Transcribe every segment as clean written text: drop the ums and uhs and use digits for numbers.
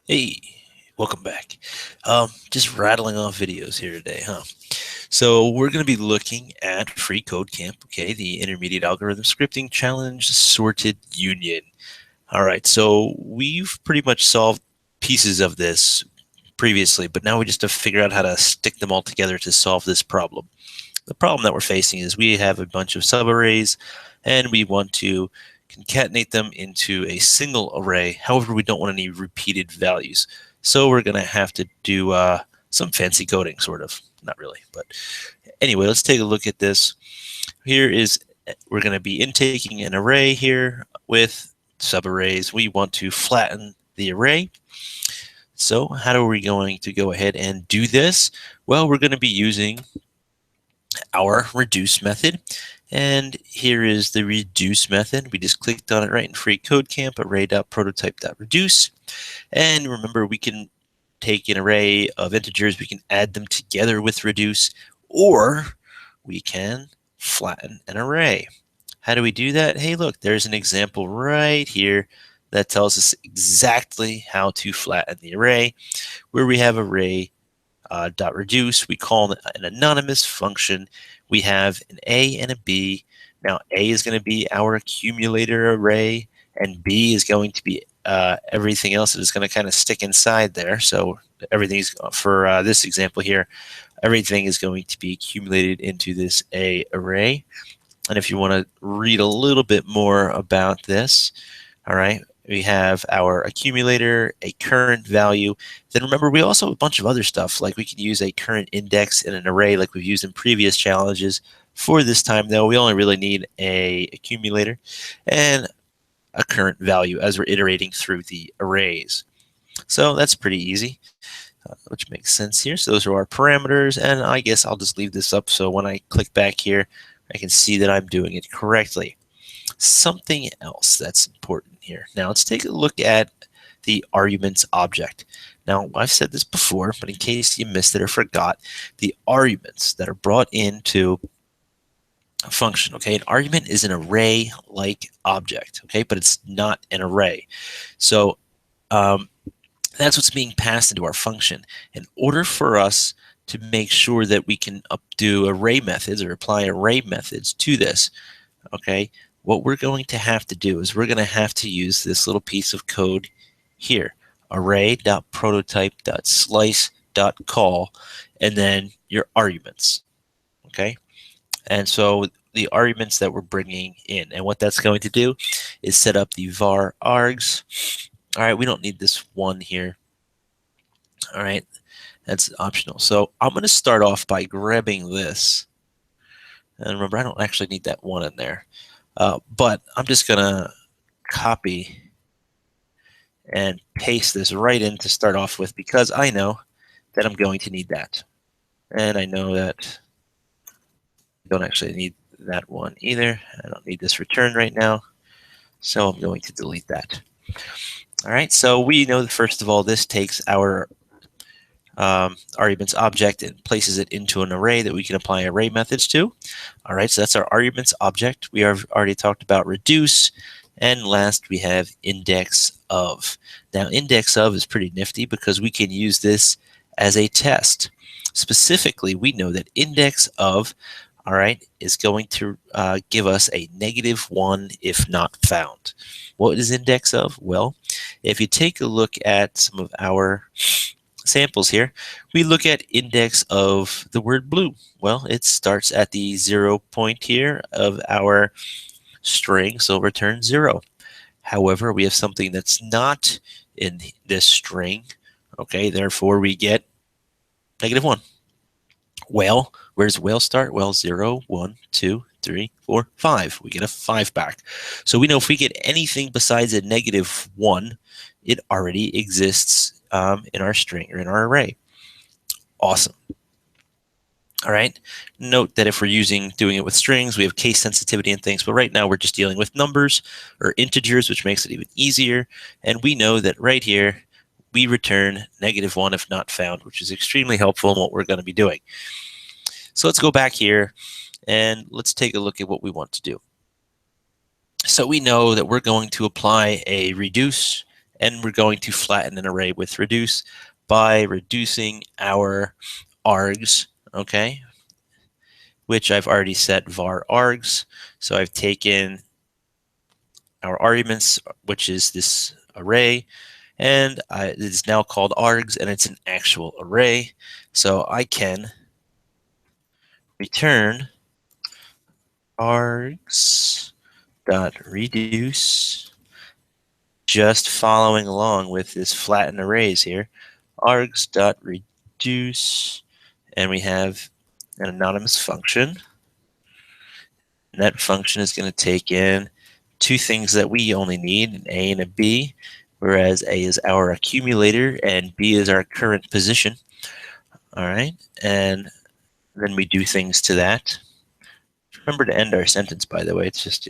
Hey, welcome back. Just rattling off videos here today, huh? So we're going to be looking at freeCodeCamp, okay, the Intermediate Algorithm Scripting Challenge Sorted Union. All right, so we've pretty much solved pieces of this previously, but now we just have to figure out how to stick them all together to solve this problem. The problem that we're facing is we have a bunch of subarrays, and we want to concatenate them into a single array. However, we don't want any repeated values. So we're going to have to do some fancy coding, sort of. Not really, but anyway, let's take a look at this. Here is, we're going to be intaking an array here with subarrays. We want to flatten the array. So how are we going to go ahead and do this? Well, we're going to be using our reduce method. And here is the reduce method. We just clicked on it right in freeCodeCamp, array.prototype.reduce. And remember, we can take an array of integers, we can add them together with reduce, or we can flatten an array. How do we do that? Hey, look, there's an example right here that tells us exactly how to flatten the array, where we have array dot reduce. We call an anonymous function. We have an A and a B. Now A is going to be our accumulator array, and B is going to be everything else that is going to kind of stick inside there. So everything's, for this example here, everything is going to be accumulated into this A array. And if you want to read a little bit more about this, all right, we have our accumulator, a current value. Then remember, we also have a bunch of other stuff, like we can use a current index in an array like we've used in previous challenges. For this time, though, we only really need a accumulator and a current value as we're iterating through the arrays. So that's pretty easy, which makes sense here. So those are our parameters, and I guess I'll just leave this up so when I click back here, I can see that I'm doing it correctly. Something else that's important here. Now let's take a look at the arguments object. Now, I've said this before, but in case you missed it or forgot, the arguments that are brought into a function, okay, an argument is an array-like object, okay, but it's not an array. So that's what's being passed into our function. In order for us to make sure that we can do array methods or apply array methods to this, okay, what we're going to have to do is we're going to have to use this little piece of code here, array.prototype.slice.call, and then your arguments, okay? And so the arguments that we're bringing in, and what that's going to do is set up the var args. All right, we don't need this one here. All right, that's optional. So I'm going to start off by grabbing this. And remember, I don't actually need that one in there. But I'm just going to copy and paste this right in to start off with, because I know that I'm going to need that. And I know that I don't actually need that one either. I don't need this return right now. So I'm going to delete that. All right, so we know that first of all, this takes our arguments object and places it into an array that we can apply array methods to. All right, so that's our arguments object. We have already talked about reduce. And last, we have index of. Now, index of is pretty nifty because we can use this as a test. Specifically, we know that index of, all right, is going to give us a -1 if not found. What is index of? Well, if you take a look at some of our samples here, we look at index of the word blue. Well, it starts at the 0 point here of our string, so return 0. However, we have something that's not in this string, okay, therefore we get -1. Whale, where does whale start? Well, 0, 1, 2, 3, 4, 5. We get a 5 back. So we know if we get anything besides a -1, it already exists in our string or in our array. Awesome. All right. Note that if we're doing it with strings, we have case sensitivity and things, but right now we're just dealing with numbers or integers, which makes it even easier. And we know that right here, we return -1 if not found, which is extremely helpful in what we're going to be doing. So let's go back here and let's take a look at what we want to do. So we know that we're going to apply a reduce and we're going to flatten an array with reduce by reducing our args, okay, which I've already set var args. So I've taken our arguments, which is this array, and it is now called args, and it's an actual array. So I can return args dot reduce, just following along with this flatten arrays here, args dot reduce, and we have an anonymous function, and that function is going to take in two things that we only need, an A and a B, whereas A is our accumulator and B is our current position. All right, and then we do things to that. Remember to end our sentence, by the way. It's just,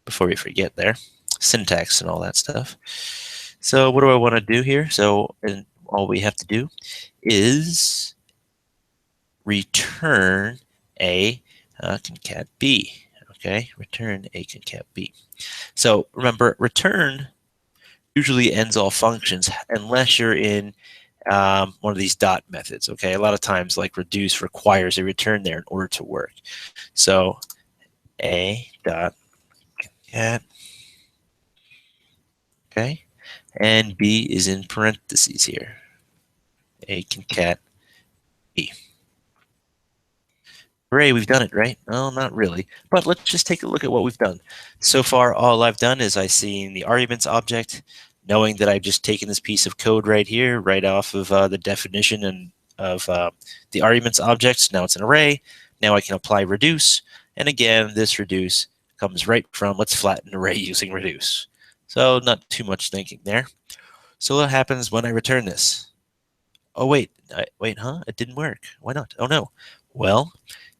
before we forget there, syntax and all that stuff. So what do I want to do here? So and all we have to do is return A concat B. Okay, return A concat B. So remember, return usually ends all functions unless you're in one of these dot methods. Okay, a lot of times like reduce requires a return there in order to work. So A dot concat, okay, and B is in parentheses here. A concat B. Hooray, we've done it, right? Well, not really, but let's just take a look at what we've done. So far, all I've done is I've seen the arguments object, knowing that I've just taken this piece of code right here, right off of the definition and of the arguments object. Now it's an array. Now I can apply reduce, and again, this reduce comes right from let's flatten an array using reduce. So not too much thinking there. So what happens when I return this? Oh, wait, huh? It didn't work. Why not? Oh, no. Well,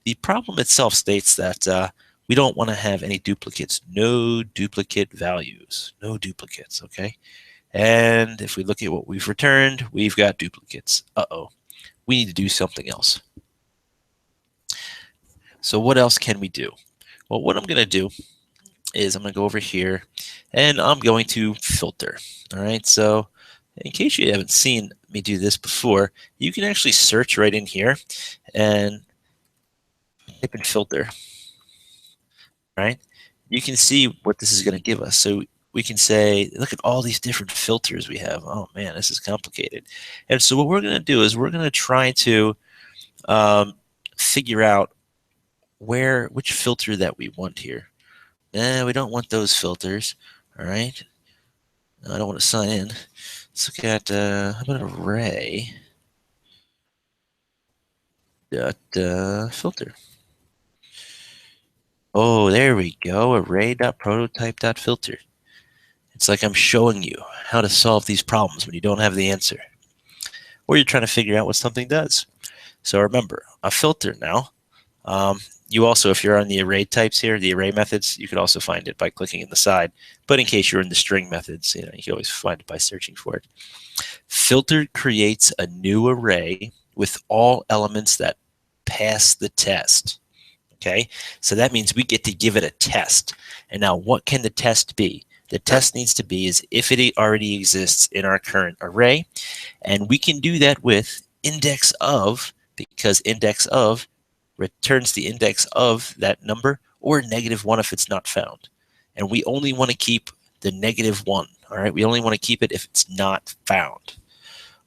the problem itself states that we don't want to have any duplicates. No duplicate values. No duplicates, okay? And if we look at what we've returned, we've got duplicates. Uh-oh. We need to do something else. So what else can we do? Well, what I'm going to do is I'm going to go over here, and I'm going to filter. All right, so in case you haven't seen me do this before, you can actually search right in here and type in filter, right? You can see what this is going to give us. So we can say, look at all these different filters we have. Oh man, this is complicated. And so what we're going to do is we're going to try to figure out which filter that we want here. We don't want those filters. All right. I don't want to sign in. Let's look at how about an array dot filter. Oh, there we go. Array.prototype.filter. It's like I'm showing you how to solve these problems when you don't have the answer, or you're trying to figure out what something does. So remember, a filter now. You also, if you're on the array types here, the array methods, you could also find it by clicking in the side. But in case you're in the string methods, you can always find it by searching for it. Filter creates a new array with all elements that pass the test. Okay, so that means we get to give it a test. And now what can the test be? The test needs to be is if it already exists in our current array. And we can do that with index of, because index of returns the index of that number, or -1 if it's not found. And we only want to keep the -1. All right, we only want to keep it if it's not found.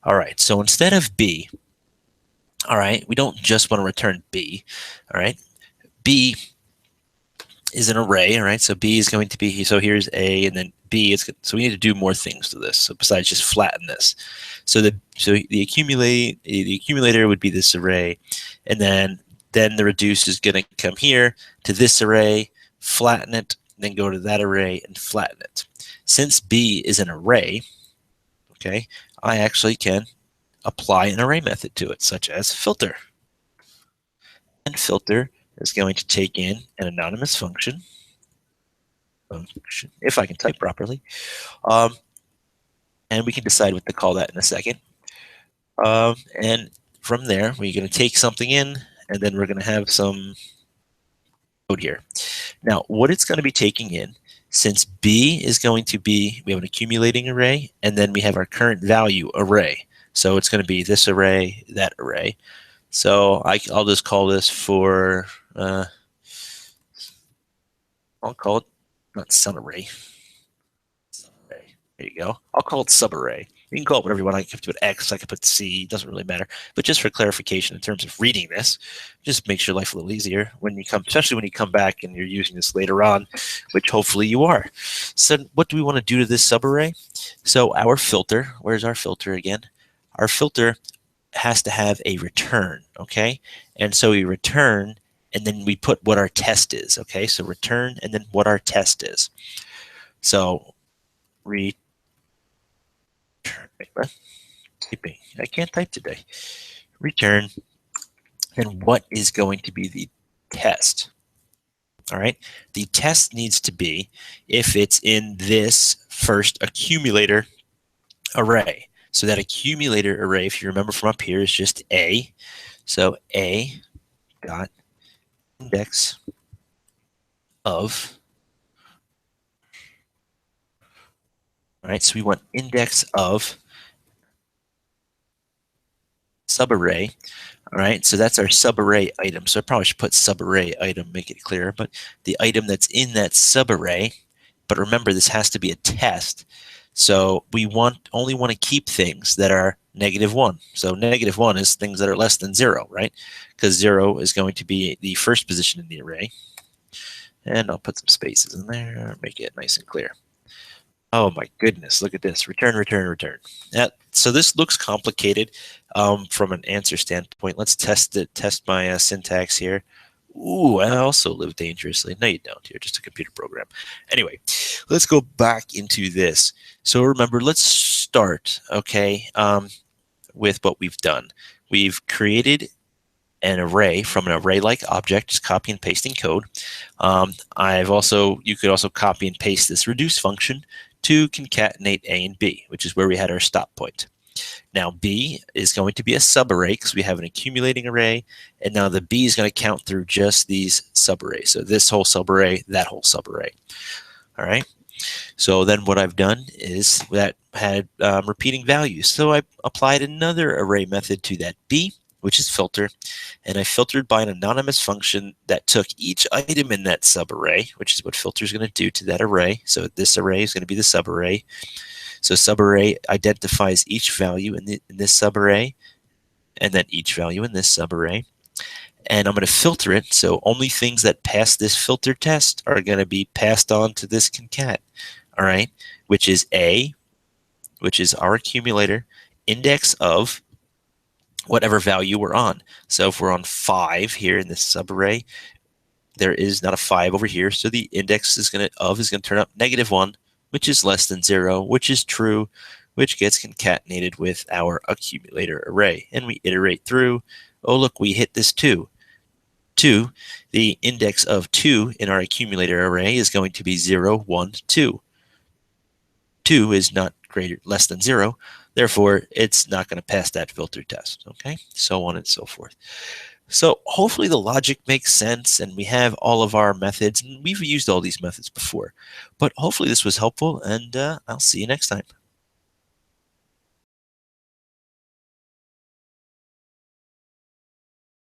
All right, so instead of B, all right, we don't just want to return B. All right, B is an array. All right, so B is going to be, so here's A, and then B is, so we need to do more things to this. So besides just flatten this, so the accumulator would be this array, and then the reduce is going to come here to this array, flatten it, then go to that array and flatten it. Since B is an array, okay, I actually can apply an array method to it, such as filter. And filter is going to take in an anonymous function, if I can type properly, and we can decide what to call that in a second. And from there, we're going to take something in, and then we're going to have some code here. Now, what it's going to be taking in since B is going to be, we have an accumulating array, and then we have our current value array. So it's going to be this array, that array. So I'll just call this for, I'll call it, not subarray. There you go. I'll call it subarray. You can call it whatever you want. I can put X, I can put C, doesn't really matter. But just for clarification in terms of reading this, just makes your life a little easier when you come, especially when you come back and you're using this later on, which hopefully you are. So what do we want to do to this subarray? So our filter, where's our filter again? Our filter has to have a return, okay? And so we return, and then we put what our test is, okay? So return, and then what our test is. So return. I can't type today. Return, and what is going to be the test? All right, the test needs to be if it's in this first accumulator array. So that accumulator array, if you remember from up here, is just A. So A dot index of. All right, so we want index of subarray. All right, so that's our subarray item. So I probably should put subarray item, make it clearer. But the item that's in that subarray, but remember this has to be a test. So we only want to keep things that are -1. So -1 is things that are less than 0, right? Because 0 is going to be the first position in the array. And I'll put some spaces in there, make it nice and clear. Oh my goodness, look at this. Return, return, return. So this looks complicated from an answer standpoint. Let's test it, test my syntax here. Ooh, I also live dangerously. No, you don't. You're just a computer program. Anyway, let's go back into this. So remember, let's start, okay, with what we've done. We've created an array from an array-like object, just copy and pasting code. You could also copy and paste this reduce function to concatenate A and B, which is where we had our stop point. Now B is going to be a subarray because we have an accumulating array, and now the B is going to count through just these subarrays. So this whole subarray, that whole subarray. All right. So then what I've done is that had repeating values. So I applied another array method to that B, which is filter, and I filtered by an anonymous function that took each item in that subarray, which is what filter is going to do to that array. So this array is going to be the subarray. So subarray identifies each value in this subarray, and then each value in this subarray. And I'm going to filter it, so only things that pass this filter test are going to be passed on to this concat, all right, which is A, which is our accumulator, index of whatever value we're on. So if we're on 5 here in this subarray, there is not a 5 over here, so the index is going to turn up -1, which is less than 0, which is true, which gets concatenated with our accumulator array. And we iterate through. Oh, look, we hit this 2. 2, the index of 2 in our accumulator array is going to be 0, 1, 2. 2 is not less than 0. Therefore, it's not going to pass that filter test, okay? So on and so forth. So hopefully the logic makes sense, and we have all of our methods, and we've used all these methods before. But hopefully this was helpful, and I'll see you next time.